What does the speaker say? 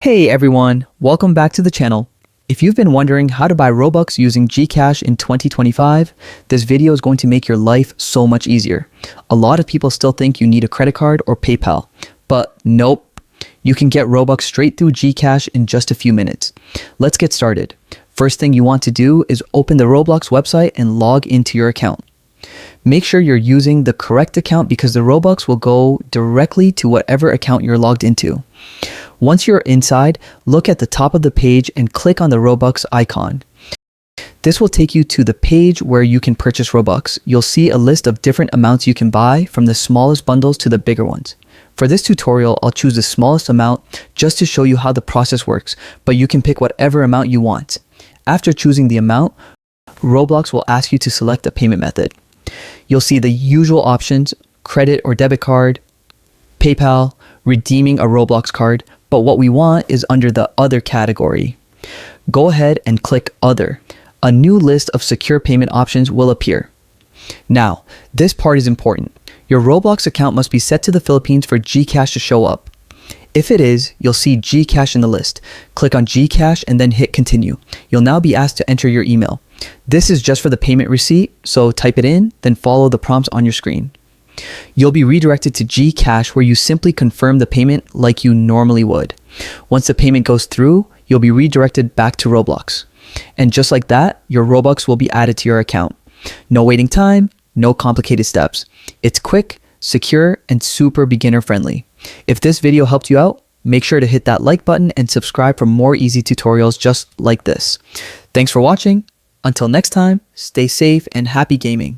Hey everyone, welcome back to the channel. If you've been wondering how to buy Robux using GCash in 2025, this video is going to make your life so much easier. A lot of people still think you need a credit card or PayPal, but nope. You can get Robux straight through GCash in just a few minutes. Let's get started. First thing you want to do is open the Roblox website and log into your account. Make sure you're using the correct account because the Robux will go directly to whatever account you're logged into. Once you're inside, look at the top of the page and click on the Robux icon. This will take you to the page where you can purchase Robux. You'll see a list of different amounts you can buy, from the smallest bundles to the bigger ones. For this tutorial, I'll choose the smallest amount just to show you how the process works, but you can pick whatever amount you want. After choosing the amount, Roblox will ask you to select a payment method. You'll see the usual options: credit or debit card, PayPal, redeeming a Roblox card, but what we want is under the Other category. Go ahead and click Other. A new list of secure payment options will appear. Now, this part is important. Your Roblox account must be set to the Philippines for GCash to show up. If it is, you'll see GCash in the list. Click on GCash and then hit Continue. You'll now be asked to enter your email. This is just for the payment receipt, so type it in, then follow the prompts on your screen. You'll be redirected to GCash, where you simply confirm the payment like you normally would. Once the payment goes through, you'll be redirected back to Roblox. And just like that, your Robux will be added to your account. No waiting time, no complicated steps. It's quick, secure, and super beginner friendly. If this video helped you out, make sure to hit that like button and subscribe for more easy tutorials just like this. Thanks for watching. Until next time, stay safe and happy gaming.